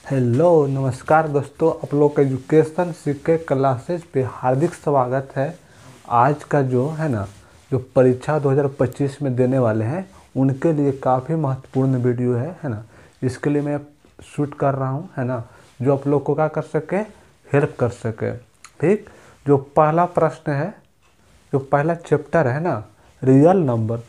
Hello नमस्कार दोस्तों, आप लोग का एजुकेशन सीखे क्लासेस पे हार्दिक स्वागत है। आज का जो है ना, जो परीक्षा 2025 में देने वाले हैं उनके लिए काफ़ी महत्वपूर्ण वीडियो है ना। इसके लिए मैं शूट कर रहा हूँ, है ना, जो आप लोग को क्या कर सके, हेल्प कर सके। ठीक, जो पहला प्रश्न है, जो पहला चैप्टर है ना, रियल नंबर,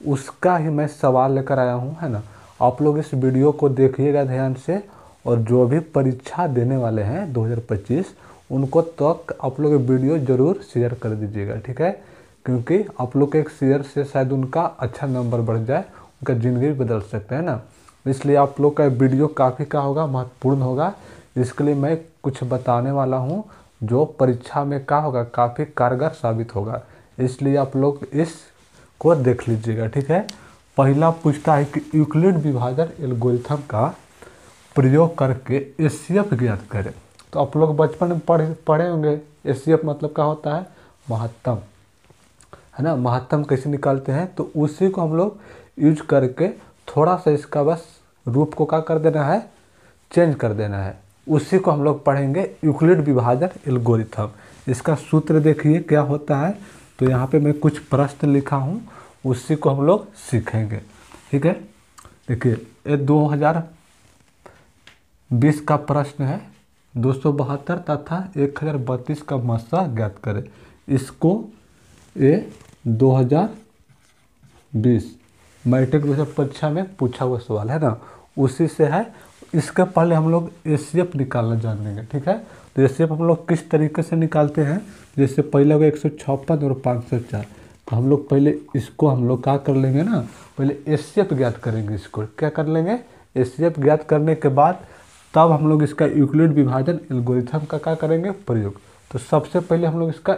उसका ही मैं सवाल लेकर आया हूँ, है ना। आप लोग इस वीडियो को देखिएगा ध्यान से, और जो भी परीक्षा देने वाले हैं 2025 उनको तक आप लोग वीडियो ज़रूर शेयर कर दीजिएगा, ठीक है। क्योंकि आप लोग के एक शेयर से शायद उनका अच्छा नंबर बढ़ जाए, उनका ज़िंदगी बदल सकते हैं ना। इसलिए आप लोग का वीडियो काफ़ी का होगा, महत्वपूर्ण होगा। इसके लिए मैं कुछ बताने वाला हूँ जो परीक्षा में क्या होगा, काफ़ी कारगर साबित होगा। इसलिए आप लोग इसको देख लीजिएगा, ठीक है। पहला पूछता है कि यूक्लिड विभाजन एल्गोरिथम का प्रयोग करके एचसीएफ ज्ञात करें। तो आप लोग बचपन में पढ़े होंगे, एचसीएफ मतलब क्या होता है, महत्तम, है ना। महत्तम कैसे निकालते हैं, तो उसी को हम लोग यूज करके थोड़ा सा इसका बस रूप को क्या कर देना है, चेंज कर देना है। उसी को हम लोग पढ़ेंगे, यूक्लिड विभाजन एल्गोरिथम। इसका सूत्र देखिए क्या होता है। तो यहाँ पे मैं कुछ प्रश्न लिखा हूँ, उसी को हम लोग सीखेंगे, ठीक है। देखिए, ये 2020 का प्रश्न है। 272 तथा 1032 का मस्सा ज्ञात करें। इसको ये 2020 मैट्रिक 2000 परीक्षा में पूछा हुआ सवाल है ना, उसी से है। इसके पहले हम लोग एचसीएफ निकालना जानेंगे, ठीक है। तो एचसीएफ हम लोग किस तरीके से निकालते हैं, जैसे पहले होगा 156 और 504। तो हम लोग पहले इसको हम लोग क्या कर लेंगे ना, पहले एचसीएफ ज्ञात करेंगे। इसको क्या कर लेंगे, एचसीएफ ज्ञात करने के बाद तब हम लोग इसका यूक्लिड विभाजन एल्गोरिथम का क्या करेंगे, प्रयोग। तो सबसे पहले हम लोग इसका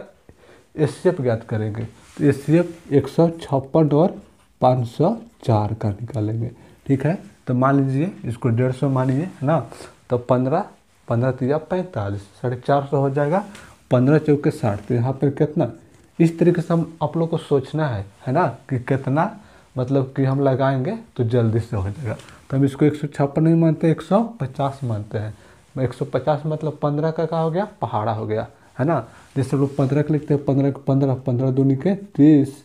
एचसीएफ ज्ञात करेंगे। तो एचसीएफ 156 और 504 का निकालेंगे, ठीक है। तो मान लीजिए इसको 150 मानिए, है ना। तो 15 15 3 45, 450 हो जाएगा। 15 चौके 60। तो यहाँ पर कितना, इस तरीके से हम आप लोग को सोचना है ना, कि कितना मतलब कि हम लगाएंगे तो जल्दी से हो जाएगा। तो हम इसको 156 नहीं मानते, 150 मानते हैं। 150 मतलब 15 का क्या हो गया, पहाड़ा हो गया, है ना। जैसे लोग 15 का लिखते हैं, 15 के 15, 15 दूनी के 30,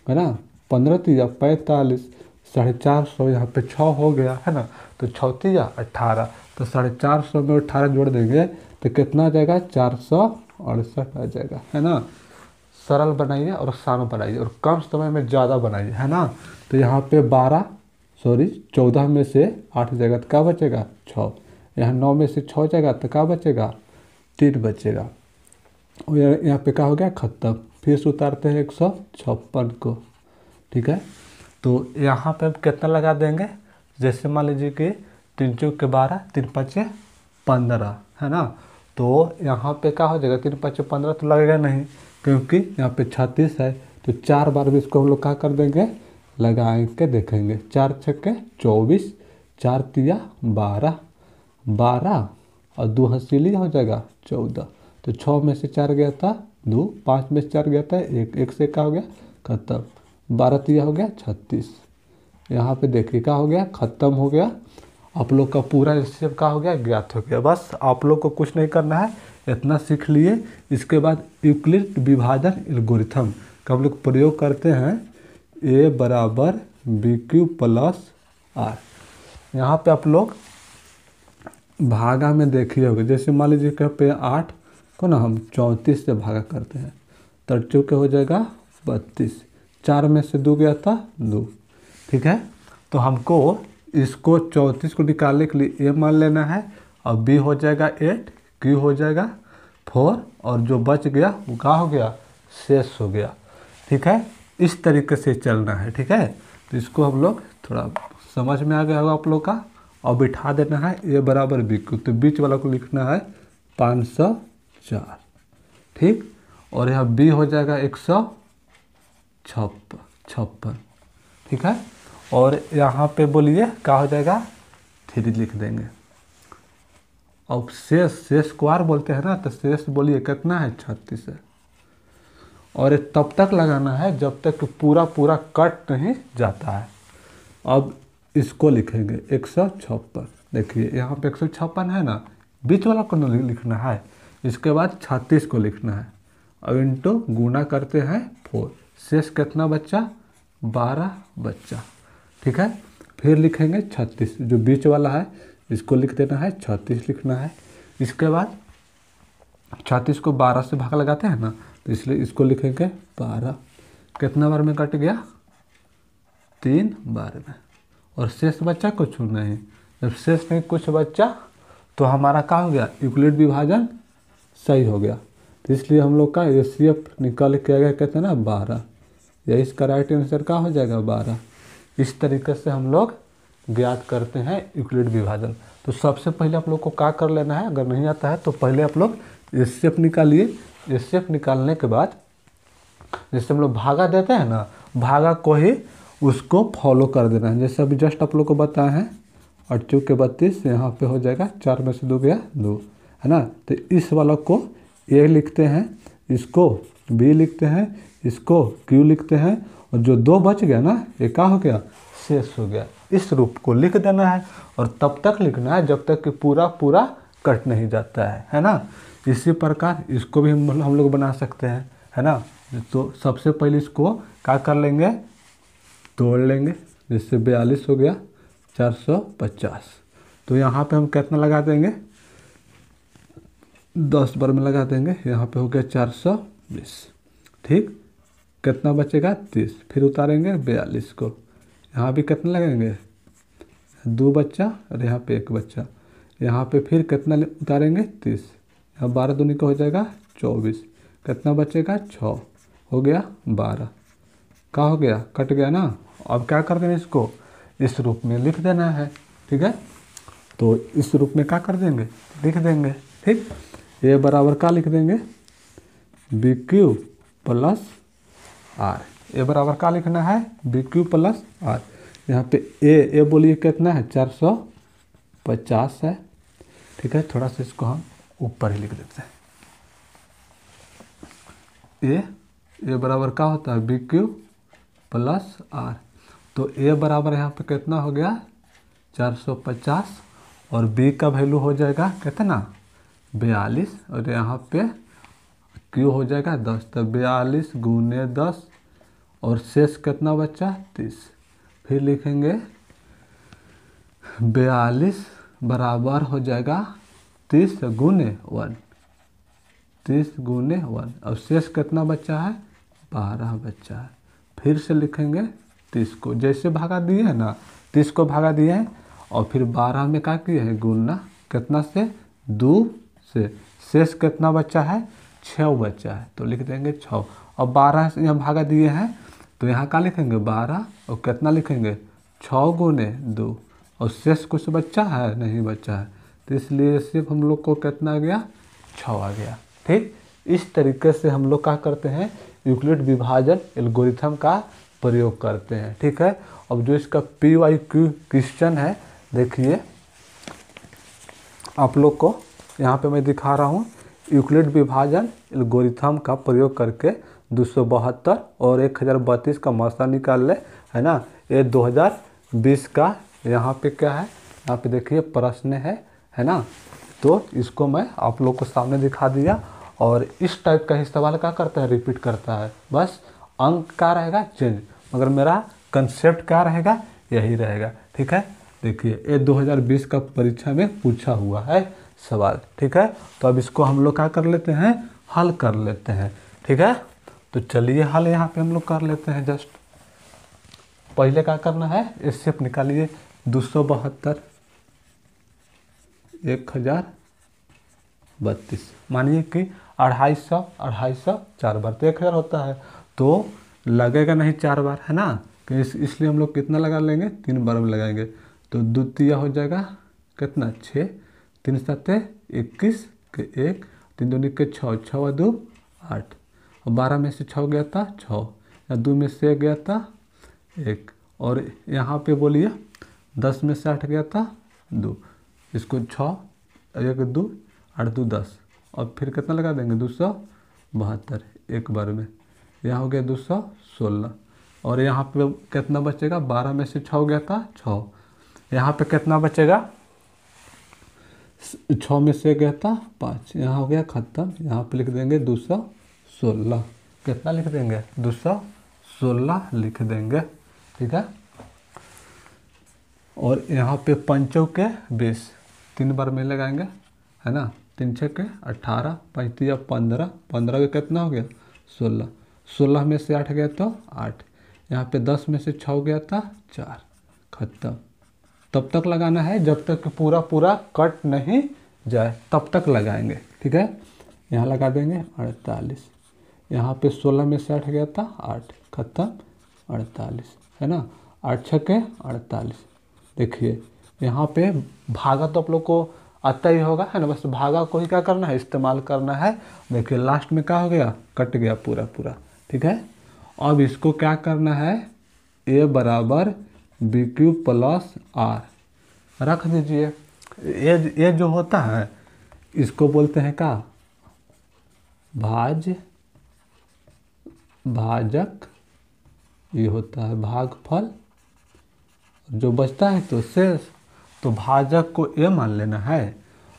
है ना। 15 3 45, 450, यहाँ पे 6 हो गया, है ना। तो 6 3 18, तो 450 में 18 जोड़ देंगे तो कितना आ जाएगा, 468 आ जाएगा, है ना। सरल बनाइए और आसान बनाइए, और कम समय में ज़्यादा बनाइए, है ना। तो यहाँ पे 14 में से 8 जाएगा तो क्या बचेगा, 6। यहाँ 9 में से 6 जाएगा तो क्या बचेगा, 3 बचेगा। और यहाँ पे क्या हो गया, खत्म। फिर से उतारते हैं 156 को, ठीक है। तो यहाँ पे हम कितना लगा देंगे, जैसे मान लीजिए कि 3 चौक के 12, 3 5 15, है ना। तो यहाँ पे क्या हो जाएगा, 3 5 15 तो लगेगा नहीं, क्योंकि यहाँ पे 36 है। तो 4 बार भी इसको हम लोग क्या कर देंगे, लगा के देखेंगे। 4 छक्के 24, 4 तिया 12, 12 और 2 हसीली हो जाएगा 14। तो 6 में से 4 गया था 2, 5 में से 4 गया था 1, 1 से क्या हो गया, खत्म। 12 तिया हो गया 36। यहाँ पे देखिए क्या हो गया, खत्म हो गया। आप लोग का पूरा हिस्सेब का हो गया, ज्ञात हो गया। बस आप लोग को कुछ नहीं करना है, इतना सीख लिए। इसके बाद यूक्लिड विभाजन एल्गोरिथम का हम लोग प्रयोग करते हैं, a बराबर BQ प्लस R। यहाँ पे आप लोग भागा में देखिए होगा, जैसे मान लीजिए कि पे 8 को ना हम 34 से भागा करते हैं, तो चौके हो जाएगा 32। 4 में से 2 गया था 2, ठीक है। तो हमको इसको 34 को निकालने के लिए a मान लेना है, और b हो जाएगा 8, q हो जाएगा 4, और जो बच गया वो क्या हो गया, शेष हो गया, ठीक है। इस तरीके से चलना है, ठीक है। तो इसको हम लोग थोड़ा समझ में आ गया होगा आप लोग का। और बिठा देना है a बराबर BQ, तो बीच वाला को लिखना है 504, ठीक। और यहाँ b हो जाएगा 156, ठीक है। और यहाँ पे बोलिए क्या हो जाएगा, 3 लिख देंगे। अब शेष स्क्वायर बोलते हैं ना, तो शेष बोलिए कितना है, 36 है। और ये तब तक लगाना है जब तक कि पूरा कट नहीं जाता है। अब इसको लिखेंगे 156, देखिए यहाँ पे 156 है ना, बीच वाला को लिखना है, इसके बाद 36 को लिखना है, अब इंटू गुना करते हैं 4, शेष कितना बच्चा 12 बच्चा। ठीक है, फिर लिखेंगे 36, जो बीच वाला है इसको लिख देना है, 36 लिखना है। इसके बाद 36 को 12 से भाग लगाते हैं ना, तो इसलिए इसको लिखेंगे 12, कितना बार में कट गया 3 बार में, और शेष बच्चा कुछ नहीं। जब शेष नहीं कुछ बच्चा तो हमारा क्या हो गया, यूक्लिड विभाजन सही हो गया। तो इसलिए हम लोग का एचसीएफ निकाल के आ गया कहते हैं ना 12, या इसका राइट आंसर क्या हो जाएगा 12। इस तरीके से हम लोग ज्ञात करते हैं यूक्लिड विभाजन। तो सबसे पहले आप लोग को क्या कर लेना है, अगर नहीं आता है तो पहले आप लोग एचसीएफ निकालिए। एचसीएफ निकालने के बाद जैसे हम लोग भागा देते हैं ना, भागा को ही उसको फॉलो कर देना है। जैसे अभी जस्ट आप लोग को बताए हैं 8 चौके 32, यहाँ पे हो जाएगा 4 में से 2 गया 2, है ना। तो इस वाला को ए लिखते हैं, इसको बी लिखते हैं, इसको क्यू लिखते हैं, और जो 2 बच गया ना ये क्या हो गया, शेष हो गया। इस रूप को लिख देना है और तब तक लिखना है जब तक कि पूरा पूरा कट नहीं जाता है ना। इसी प्रकार इसको भी हम लोग बना सकते हैं, है ना। तो सबसे पहले इसको क्या कर लेंगे, तोड़ लेंगे। जैसे 42 हो गया 450, तो यहाँ पे हम कितना लगा देंगे 10 बार में लगा देंगे, यहाँ पे हो गया 420। ठीक, कितना बचेगा 30, फिर उतारेंगे 42 को, यहाँ भी कितना लगाएंगे 2 बच्चा और यहाँ पे 1 बच्चा, यहाँ पे फिर कितना उतारेंगे 30, यहाँ 12 दूनी का हो जाएगा 24, कितना बचेगा 6, हो गया 12, क्या हो गया कट गया ना। अब क्या कर देंगे, इसको इस रूप में लिख देना है। ठीक है, तो इस रूप में क्या कर देंगे, लिख देंगे। ठीक, ए बराबर क्या लिख देंगे, बी क्यू प्लस आर। ए बराबर क्या लिखना है, बी क्यू प्लस आर। यहाँ पे ए बोलिए कितना है 450 है। ठीक है, थोड़ा सा इसको हम ऊपर ही लिख देते हैं। ए बराबर क्या होता है, बी क्यू प्लस आर। तो ए बराबर यहाँ पे कितना हो गया 450, और बी का वैल्यू हो जाएगा कितना 42, और यहाँ पे क्यू हो जाएगा 10, तो 42 गुने 10, और शेष कितना बचा 30। फिर लिखेंगे 42 बराबर हो जाएगा 30 गुने 1, 30 गुने 1, और शेष कितना बचा है 12 बचा है। फिर से लिखेंगे 30 को, जैसे भागा दिए है ना 30 को भागा दिए हैं, और फिर 12 में क्या किए हैं गुणना, कितना से 2 से, शेष कितना बचा है 6 बचा है, तो लिख देंगे 6। और 12 से यहाँ भागा दिए हैं तो यहाँ क्या लिखेंगे 12, और कितना लिखेंगे 6 गुने 2, और शेष कुछ बच्चा है नहीं बचा है, तो इसलिए सिर्फ हम लोग को कितना आ गया 6 आ गया। ठीक, इस तरीके से हम लोग क्या करते हैं, यूक्लिड विभाजन एल्गोरिथम का प्रयोग करते हैं। ठीक है, अब जो इसका PYQ क्वेश्चन है, देखिए आप लोग को यहाँ पे मैं दिखा रहा हूँ, यूक्लिड विभाजन एल्गोरिथम का प्रयोग करके 272 और 1032 का मसला निकाल ले, है ना। ये 2020 का यहाँ पे क्या है, यहाँ पे देखिए प्रश्न है ना। तो इसको मैं आप लोग को सामने दिखा दिया, और इस टाइप का ही सवाल क्या करता है, रिपीट करता है, बस अंक क्या रहेगा चेंज, मगर मेरा कंसेप्ट क्या रहेगा यही रहेगा। ठीक है, देखिए ये 2020 का परीक्षा में पूछा हुआ है सवाल। ठीक है, तो अब इसको हम लोग क्या कर लेते हैं, हल कर लेते हैं। ठीक है, तो चलिए हल यहाँ पे हम लोग कर लेते हैं। जस्ट पहले क्या करना है, एचसीएफ निकालिए 272 1032, मानिए कि 250 4 बार तो 1000 होता है, तो लगेगा नहीं 4 बार, है ना। कि इसलिए हम लोग कितना लगा लेंगे 3 बार में लगाएंगे, तो द्वितीय हो जाएगा कितना 6, 3 7 21 के 1, 3 2 के 6, 6 2 8, और 12 में से 6 गया था 6, या 2 में से गया था 1, और यहाँ पे बोलिए 10 में से 8 गया था 2, इसको 6 1 2 8 2 10, और फिर कितना लगा देंगे 272 एक बार में, यहाँ हो गया 216, और यहाँ पे कितना बचेगा 12 में से 6 गया था 6, यहाँ पे कितना बचेगा 6 में से गया था 5, यहाँ हो गया ख़त्म। यहाँ पे लिख देंगे 216। कितना लिख देंगे? 216 लिख देंगे, ठीक है। और यहाँ पे 5 के 20, 3 बार में लगाएंगे, है ना। 3 6 के 18, 5 3 15, 15 का कितना हो गया? 16। 16 में से 8 गया तो 8। यहाँ पे 10 में से 6 गया था 4, ख़त्म। तब तक लगाना है जब तक कि पूरा पूरा कट नहीं जाए, तब तक लगाएंगे, ठीक है। यहाँ लगा देंगे 48। यहाँ पे 16 में से 8 गया था 8, ख़त्म। 48 है ना, 8 6 के 48। देखिए यहाँ पे भागा तो आप लोग को आता ही होगा, है ना। बस भागा को ही क्या करना है? इस्तेमाल करना है। देखिए लास्ट में क्या हो गया? कट गया पूरा पूरा, ठीक है। अब इसको क्या करना है? a बराबर बी क्यूब प्लस आर रख दीजिए। ये जो होता है इसको बोलते हैं क्या? भाजक। ये होता है भागफल। जो बचता है तो शेष। तो भाजक को a मान लेना है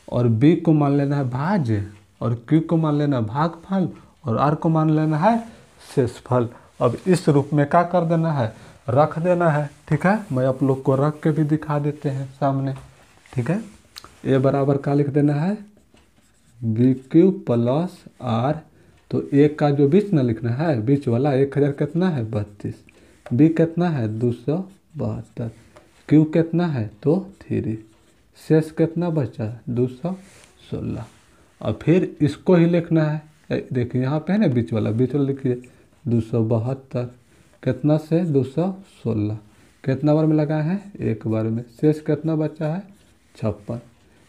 और b को मान लेना है भाज्य और q को मान लेना है भागफल और r को मान लेना है शेषफल। अब इस रूप में क्या कर देना है? रख देना है, ठीक है। मैं आप लोग को रख के भी दिखा देते हैं सामने, ठीक है। a बराबर क्या लिख देना है? B cube plus R. तो a का जो बीच ना लिखना है, बीच वाला 1000 कितना है? 32। b कितना है? 272। q कितना है? तो 3। शेष कितना बचा? 216। और फिर इसको ही लिखना है। देखिए यहाँ पे है ना बीच वाला लिखिए 272। कितना से? 216। कितना बार में लगा है? एक बार में। शेष कितना बचा है? 56,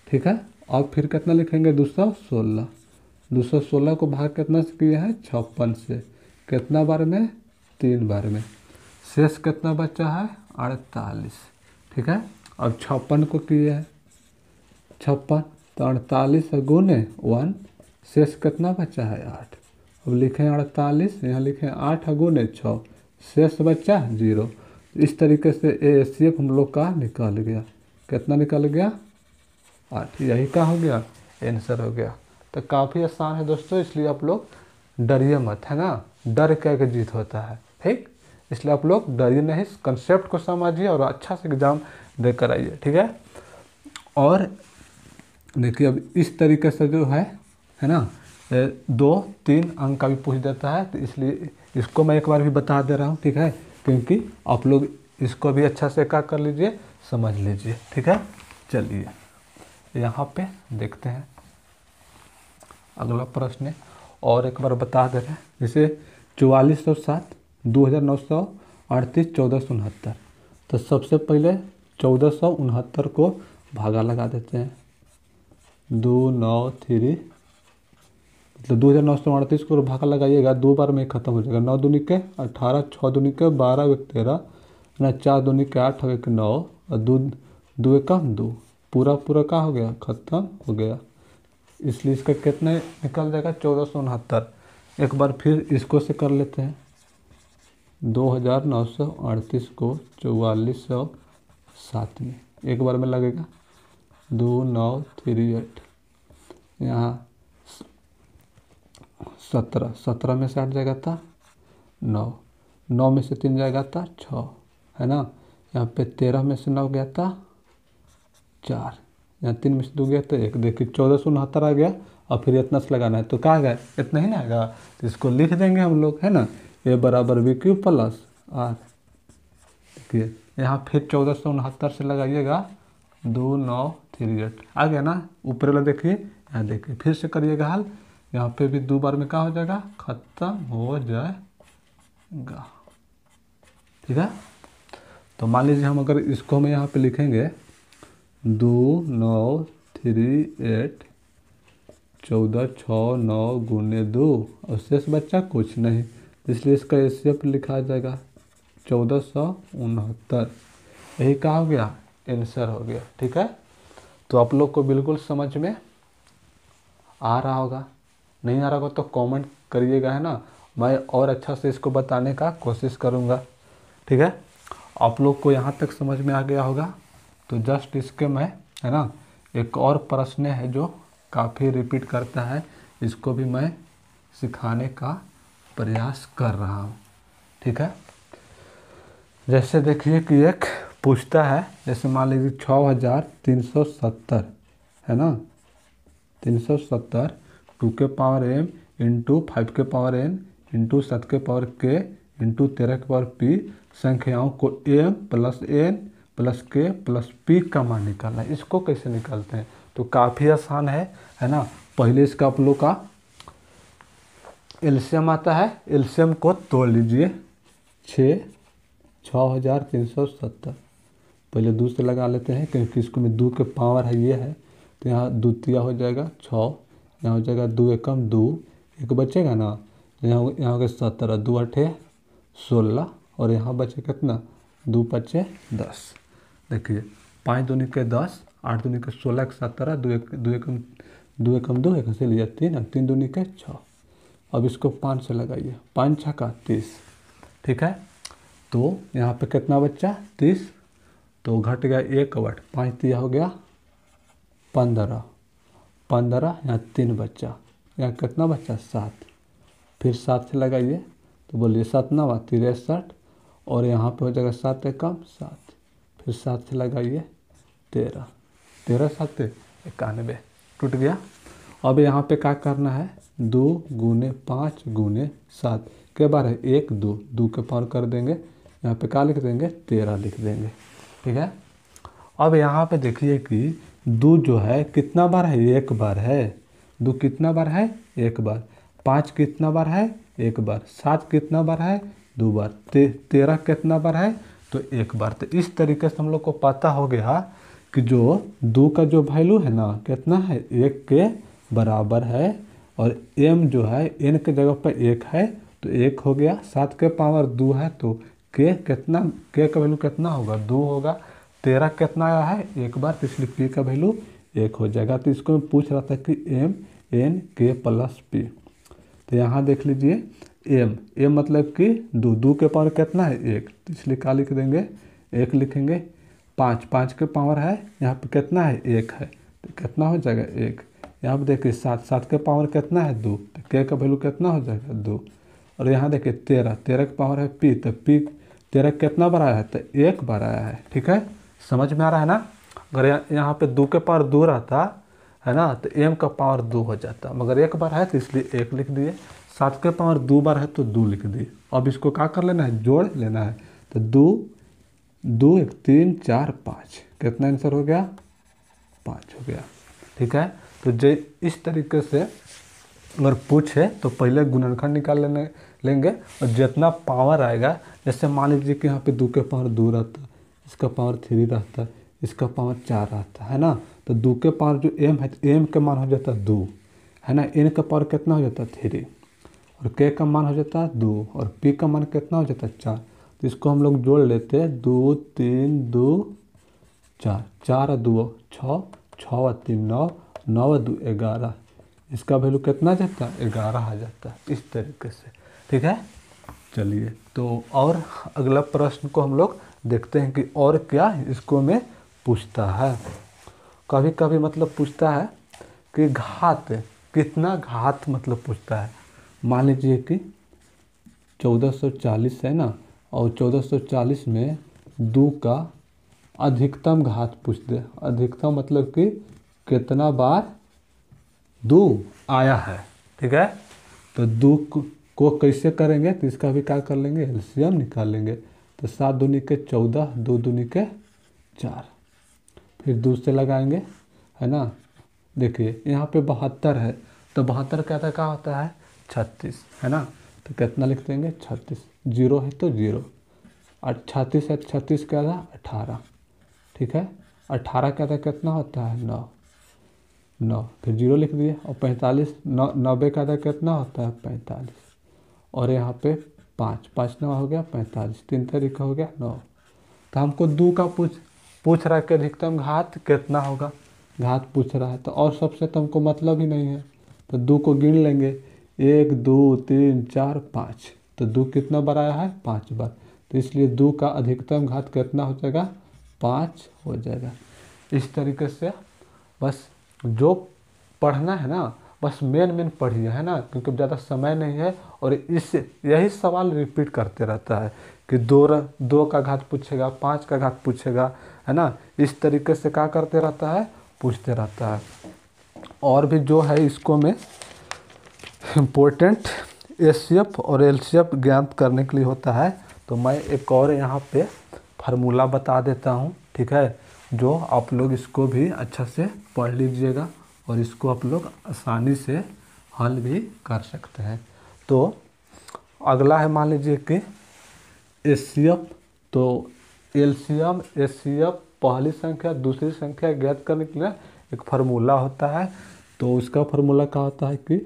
ठीक है। और फिर कितना लिखेंगे? 216। 216 को भाग कितना से किया है? 56 से। कितना बार में? 3 बार में। शेष कितना बचा है? 48, ठीक है। अब 56 को किए हैं 56, तो 48 गुने 1। शेष कितना बचा है? 8। अब लिखें 48, यहाँ लिखें 8 गुने 6, शेष बचा 0। इस तरीके से HCF हम लोग का निकल गया। कितना निकल गया? 8। यही का हो गया? आंसर हो गया। तो काफ़ी आसान है दोस्तों, इसलिए आप लोग डरिए मत, है ना। डर के जीत होता है, ठीक। इसलिए आप लोग डरिए नहीं, कंसेप्ट को समझिए और अच्छा से एग्ज़ाम देकर आइए, ठीक है। और देखिए अब इस तरीके से जो है ना 2-3 अंक का भी पूछ देता है, तो इसलिए इसको मैं एक बार भी बता दे रहा हूँ, ठीक है। क्योंकि आप लोग इसको भी अच्छा से क्या कर लीजिए, समझ लीजिए, ठीक है। चलिए यहाँ पे देखते हैं अगला प्रश्न, और एक बार बता दे रहे हैं। जैसे 4407, 2938, 1469। तो सबसे पहले 1469 को भागा लगा देते हैं। 2 9 3, मतलब 2938 को भागा लगाइएगा, 2 बार में ख़त्म हो जाएगा। 9 दूनी के 18, 6 दूनी के 12, 1 13, ना 4 दूनी के 8, 1 9 और 2 1 2। पूरा पूरा का हो गया? ख़त्म हो गया। इसलिए इसका कितना निकल जाएगा? 1469। एक बार फिर इसको से कर लेते हैं। 2938 को 4407 में एक बार में लगेगा। 2938, यहाँ 17 में से 8 जाएगा था 9 में से 3 जाएगा था 6, है ना। यहाँ पे 13 में से 9 गया था 4, यहाँ 3 में से 2 गया तो 1। देखिए 1469 आ गया और फिर इतना से लगाना है, तो कहाँ गया? इतना ही ना आएगा, तो इसको लिख देंगे हम लोग, है ना। a बराबर बी क्यूब प्लस आर। देखिए यहाँ फिर 1469 से लगाइएगा 2938 आ गया ना। ऊपर वाला देखिए, यहाँ देखिए फिर से करिएगा हल। यहाँ पे भी 2 बार में क्या हो जाएगा? ख़त्म हो जाएगा, ठीक है। तो मान लीजिए हम अगर इसको हम यहाँ पे लिखेंगे 2938 14 6 9 गुने 2 और शेष बच्चा कुछ नहीं, इसलिए इसका HCF लिखा जाएगा 1469। यही क्या हो गया? आंसर हो गया, ठीक है। तो आप लोग को बिल्कुल समझ में आ रहा होगा। नहीं आ रहा होगा तो कमेंट करिएगा, है ना। मैं और अच्छा से इसको बताने का कोशिश करूँगा, ठीक है। आप लोग को यहाँ तक समझ में आ गया होगा, तो जस्ट इसके मैं, है ना, एक और प्रश्न है जो काफ़ी रिपीट करता है, इसको भी मैं सिखाने का प्रयास कर रहा हूँ। ठीक है, जैसे देखिए कि एक पूछता है, जैसे मान लीजिए 6370 है ना, 370 2 के पावर m इंटू 5 के पावर n इंटू 7 के पावर k इंटू 13 के पावर p संख्याओं को m plus n plus k plus p का मान निकालना है। इसको कैसे निकालते हैं? तो काफ़ी आसान है ना। पहले इसका आप लोग का एलसीएम आता है, एलसीएम को तोड़ लीजिए। 6370 पहले 2 से लगा लेते हैं क्योंकि इसको में 2 के पावर है, ये है तो यहाँ द्वितीय हो जाएगा 6, यहाँ हो जाएगा 2 एकम 2, एक बचेगा ना, यहाँ हो गया 17, 2 8 16 और यहाँ बचे कितना 2 5 10। देखिए 5 दूनी के 10, 8 दूनी के 16, 17, 2 एकम 2 एक से लिया 3, 3 दूनी के 6। अब इसको 5 से लगाइए, 5 6 का 30। ठीक है, तो यहाँ पे कितना बच्चा 30, तो घट गया 1 वाट, 5 दिया हो गया 15, 15 यहाँ 3 बच्चा, यहाँ कितना बच्चा 7। फिर 7 से लगाइए तो बोलिए 7 9 63 और यहाँ पे हो जाएगा 7 एकम 7। फिर 7 से लगाइए 13, 13 7 91, टूट गया। अब यहाँ पे क्या करना है, 2 गुने 5 गुने 7 के बार है 1 2, 2 के पावर कर देंगे, यहाँ पे क्या लिख देंगे 13 लिख देंगे। ठीक है, अब यहाँ पे देखिए कि 2 जो है कितना बार है, 1 बार है। 2 कितना बार है, 1 बार। 5 कितना बार है, 1 बार। 7 कितना बार है, 2 बार। 13 कितना बार है, तो 1 बार। तो इस तरीके से हम लोग को पता हो गया कि जो 2 का जो वैल्यू है ना कितना है, 1 के बराबर है और m जो है n के जगह पर 1 है तो 1 हो गया। 7 के पावर 2 है तो k कितना, k का वैल्यू कितना होगा 2 होगा। 13 कितना आया है, 1 बार, तो इसलिए p का वैल्यू 1 हो जाएगा। तो इसको मैं पूछ रहा था कि m n k plus p, तो यहाँ देख लीजिए m मतलब कि 2 के पावर कितना है 1, तो इसलिए क्या लिख देंगे 1 लिखेंगे। 5 के पावर है, यहाँ पे कितना है 1 है तो कितना हो जाएगा 1। यहाँ पे देखिए 7 के पावर कितना है 2, तो k का वैल्यू कितना हो जाएगा 2। और यहाँ देखिए 13 के पावर है p, तो p 13 कितना बार आया है, तो 1 बार आया है। ठीक है, समझ में आ रहा है ना। अगर यहाँ पे 2 के पावर 2 रहता है ना तो m का पावर 2 हो जाता, मगर 1 बार है तो इसलिए 1 लिख दिए। 7 के पावर 2 बार है तो 2 लिख दिए। अब इसको क्या कर लेना है, जोड़ लेना है। तो 2 1 3 4 5, कितना आंसर हो गया 5 हो गया। ठीक है, तो इस तरीके से अगर पूछे तो पहले गुणनखंड निकाल लेंगे और जितना पावर आएगा, जैसे मान लीजिए कि यहाँ पे 2 के पावर 2 रहता, इसका पावर 3 रहता, इसका पावर 4 रहता है ना, तो 2 के पावर जो m है तो m का मान हो जाता 2 है ना, n का पावर कितना हो जाता 3 और k का मान हो जाता 2 और p का मान कितना हो जाता 4। तो इसको हम लोग जोड़ लेते हैं, 2 3 2 4, 4 2 6, 6 3 9, 9 2 11, इसका वैल्यू कितना जाता है 11 आ जाता है, इस तरीके से। ठीक है, चलिए तो और अगला प्रश्न को हम लोग देखते हैं कि और क्या इसको में पूछता है। कभी कभी मतलब पूछता है कि घात कितना, घात मतलब पूछता है। मान लीजिए कि 1440 है ना, और 1440 में 2 का अधिकतम घात पूछ दे। अधिकतम मतलब कि कितना बार 2 आया है। ठीक है, तो 2 को कैसे करेंगे, तो इसका भी क्या कर लेंगे, एलसीएम निकाल लेंगे। तो 7 दूनी के 14, 2 दूनी के 4, फिर 2 से लगाएंगे है ना। देखिए यहाँ पे 72 है, तो 72 क्या होता है 36 है ना, तो कितना लिख देंगे 36, 0 है तो 0, 36 है, 36 क्या था 18। ठीक है, 18 क्या था कितना होता है 9, फिर 0 लिख दिए। और 45 90 का था कितना होता है 45, और यहाँ पे 5 9 हो गया 45, 3 तरीका हो गया 9। तो हमको 2 का पूछ रहा है कि अधिकतम घात कितना होगा, घात पूछ रहा है तो और सबसे तो हमको मतलब ही नहीं है, तो 2 को गिन लेंगे 1 2 3 4 5, तो 2 कितना बार आया है 5 बार, तो इसलिए 2 का अधिकतम घात कितना हो जाएगा 5 हो जाएगा। इस तरीके से बस जो पढ़ना है ना बस मेन पढ़िए, है ना, क्योंकि ज़्यादा समय नहीं है। और इस यही सवाल रिपीट करते रहता है कि दो का घात पूछेगा, 5 का घात पूछेगा, है ना, इस तरीके से क्या करते रहता है, पूछते रहता है। और भी जो है इसको में इम्पोर्टेंट एचसीएफ और एलसीएफ ज्ञात करने के लिए होता है। तो मैं एक और यहाँ पे फार्मूला बता देता हूँ, ठीक है, जो आप लोग इसको भी अच्छा से पढ़ लीजिएगा और इसको आप लोग आसानी से हल भी कर सकते हैं। तो अगला है, मान लीजिए कि एचसीएफ, तो एलसीएम एचसीएफ पहली संख्या दूसरी संख्या ज्ञात करने के लिए एक फार्मूला होता है। तो उसका फार्मूला क्या होता है कि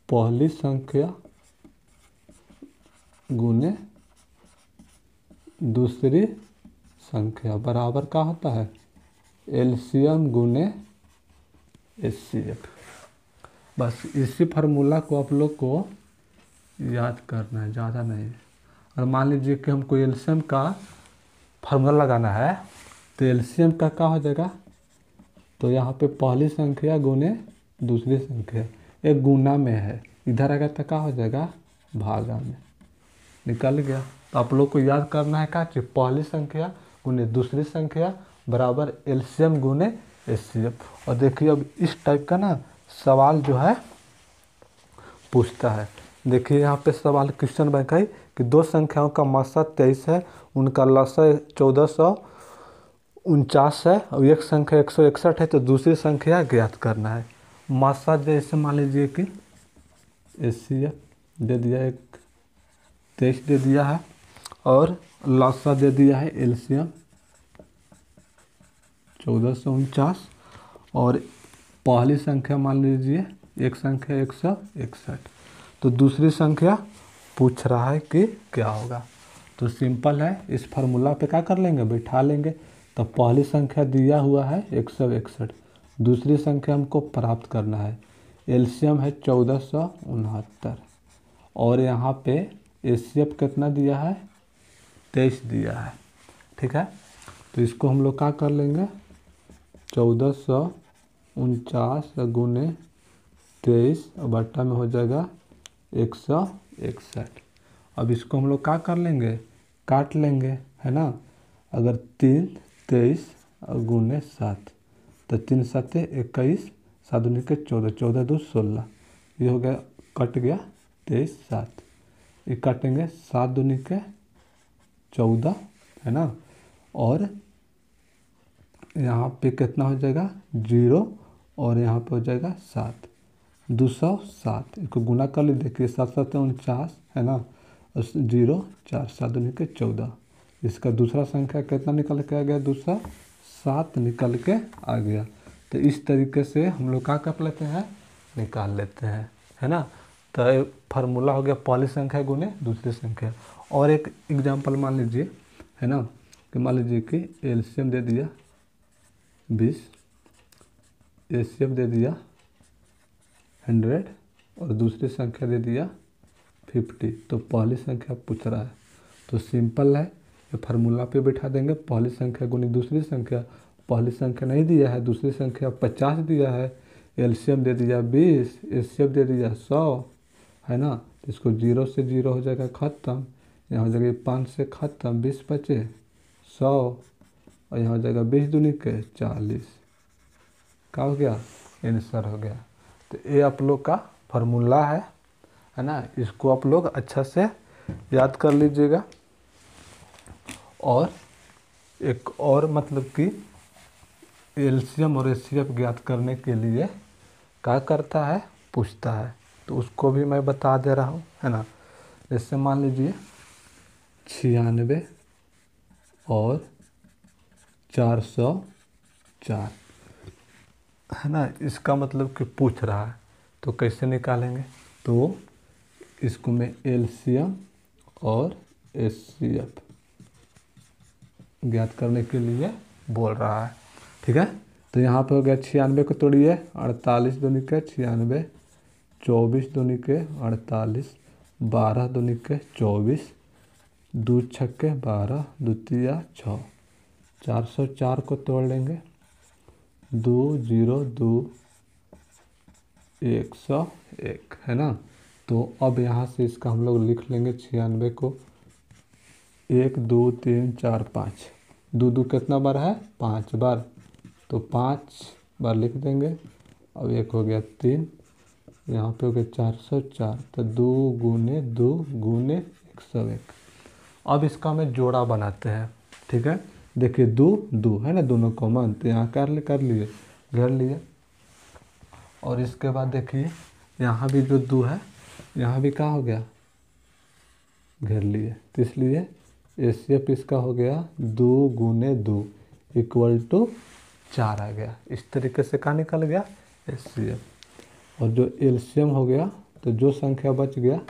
पहली संख्या गुने दूसरी संख्या बराबर क्या होता है, एलसीएम गुने एचसीएफ। बस इसी फार्मूला को आप लोग को याद करना है, ज़्यादा नहीं। और मान लीजिए कि हमको एलसीएम का फार्मूला लगाना है, तो एलसीएम का क्या हो जाएगा, तो यहाँ पे पहली संख्या गुने दूसरी संख्या, एक गुना में है, इधर आएगा तो क्या हो जाएगा, भागा में, निकल गया। तो आप लोग को याद करना है क्या चीज़, पहली संख्या गुने दूसरी संख्या बराबर एलसीएम गुने एचसीएफ। और देखिए अब इस टाइप का ना सवाल जो है पूछता है। देखिए यहाँ पे सवाल क्वेश्चन बैंक है कि दो संख्याओं का मासा 23 है, उनका लसा 1449 है और एक संख्या 161 है, तो दूसरी संख्या ज्ञात करना है। मासा जैसे मान लीजिए कि एचसीएफ दे दिया, एक 23 दे दिया है और लसा दे दिया है एलसीएम 1449, और पहली संख्या मान लीजिए एक संख्या 161, तो दूसरी संख्या पूछ रहा है कि क्या होगा। तो सिंपल है, इस फार्मूला पे क्या कर लेंगे, बैठा लेंगे। तो पहली संख्या दिया हुआ है 161, दूसरी संख्या हमको प्राप्त करना है, एलसीएम है 1469 और यहाँ पे एचसीएफ कितना दिया है, 23 दिया है, ठीक है। तो इसको हम लोग क्या कर लेंगे, 1449 गुने 23 बट्टा में हो जाएगा 161। अब इसको हम लोग क्या कर लेंगे, काट लेंगे, है ना। अगर 3 23 और गुने 7, तो 3 7 21, 7 दूनी के 14, 14 2 16, ये हो गया, कट गया 23 7, ये काटेंगे 7 दूनी के 14, है ना। और यहाँ पे कितना हो जाएगा 0 और यहाँ पे हो जाएगा 7, 207, इसको गुना कर लीजिए, देखिए 7 7 49, है ना, और 0 4, 7 दूनी के 14, इसका दूसरा संख्या कितना निकल के आ गया, दूसरा 7 निकल के आ गया। तो इस तरीके से हम लोग क्या कर लेते हैं, निकाल लेते हैं, है ना। तो फार्मूला हो गया पहली संख्या गुने दूसरी संख्या। और एक एग्जांपल मान लीजिए, है ना, कि मान लीजिए कि एलसीएम दे दिया 20, एचसीएफ दे दिया 100 और दूसरी संख्या दे दिया 50, तो पहली संख्या पूछ रहा है। तो सिंपल है, ये फार्मूला पे बैठा देंगे, पहली संख्या गुनी दूसरी संख्या, पहली संख्या नहीं दिया है, दूसरी संख्या 50 दिया है, एलसीएम दे दिया 20, एचसीएफ दे दिया 100, है ना। तो इसको 0 से 0 हो जाएगा ख़त्म, यहाँ हो जाएगा 5 से ख़त्म, 20 बचे 100 और यहाँ हो जाएगा 20 दूनी के 40, क्या हो गया, आंसर हो गया। तो ये आप लोग का फार्मूला है ना, इसको आप लोग अच्छा से याद कर लीजिएगा। और एक और मतलब कि एलसीएम और एचसीएफ ज्ञात करने के लिए क्या करता है, पूछता है, तो उसको भी मैं बता दे रहा हूँ, है ना। जैसे मान लीजिए 96 और 404, है ना, इसका मतलब कि पूछ रहा है, तो कैसे निकालेंगे, तो इसको मैं एलसीएम और एचसीएफ ज्ञात करने के लिए बोल रहा है, ठीक है। तो यहाँ पे हो गया 96 को तोड़िए, 48 दूनी के 96, 24 दूनी के 48, 12 दूनी के 24, 2 छक्के 12, 2 तिया 6, 404 को तोड़ लेंगे, 202 101 है ना। तो अब यहाँ से इसका हम लोग लिख लेंगे 96 को 1 2 3 4 5, 2 कितना बार है 5 बार, तो 5 बार लिख देंगे। अब एक हो गया 3, यहाँ पे हो गया 404, तो 2 गुने 2 गुने 101। अब इसका हमें जोड़ा बनाते हैं, ठीक है। देखिए 2 2 है ना, दोनों कॉमन, तो यहाँ कर लिए घेर लिए। और इसके बाद देखिए यहाँ भी जो 2 है, यहाँ भी क्या हो गया घेर लिए, तो इसलिए एचसीएफ इसका हो गया 2 गुने 2 इक्वल टू 4 आ गया। इस तरीके से क्या निकल गया एचसीएफ। और जो एलसीएम हो गया, तो जो संख्या बच गया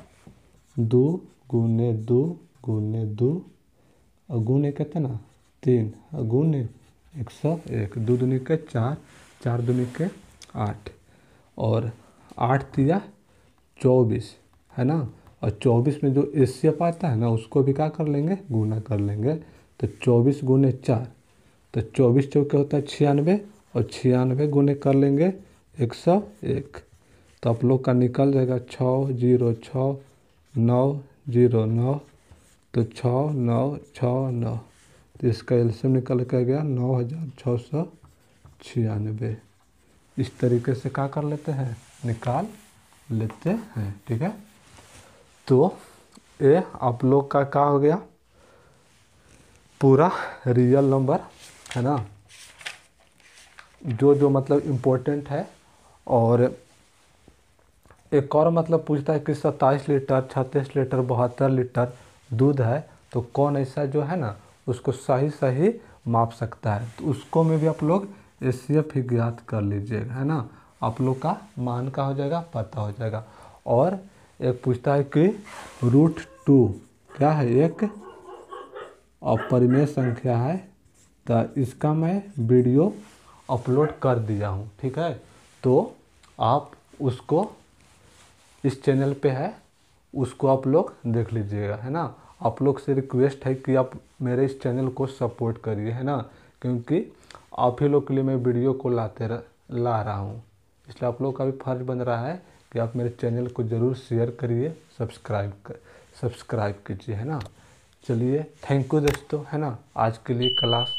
2 गुने 2 गुने 2 और गुने कितना 3 और गुने 101, 2 दूनी के 4, 4 दूनी के 8 और 8 दिया 24 है ना। और 24 में जो एचसीएफ आता है ना, उसको भी क्या कर लेंगे गुना कर लेंगे। तो 24 गुने 4, तो 24 चौके होता है 96 और 96 गुने कर लेंगे 101। तो आप लोग का निकल जाएगा 606 909, तो 6969, तो इसका एलसीएम निकल कर गया 9696। इस तरीके से क्या कर लेते हैं निकाल लेते हैं, ठीक है। तो ये आप लोग का क्या हो गया पूरा रियल नंबर है ना, जो मतलब इम्पोर्टेंट है। और एक और मतलब पूछता है कि 27 लीटर 36 लीटर 72 लीटर दूध है, तो कौन ऐसा जो है ना उसको सही सही माप सकता है, तो उसको में भी आप लोग एचसीएफ ही ज्ञात कर लीजिएगा, है ना। आप लोग का मान का हो जाएगा पता हो जाएगा। और एक पूछता है कि √2 क्या है, एक अपरिमेय संख्या है, तो इसका मैं वीडियो अपलोड कर दिया हूँ, ठीक है। तो आप उसको इस चैनल पे है, उसको आप लोग देख लीजिएगा, है ना। आप लोग से रिक्वेस्ट है कि आप मेरे इस चैनल को सपोर्ट करिए, है ना, क्योंकि आप ही लोग के लिए मैं वीडियो को ला रहा हूँ। इसलिए आप लोग का भी फर्ज बन रहा है कि आप मेरे चैनल को ज़रूर शेयर करिए, सब्सक्राइब कीजिए, है ना। चलिए थैंक यू दोस्तों, है ना। आज के लिए क्लास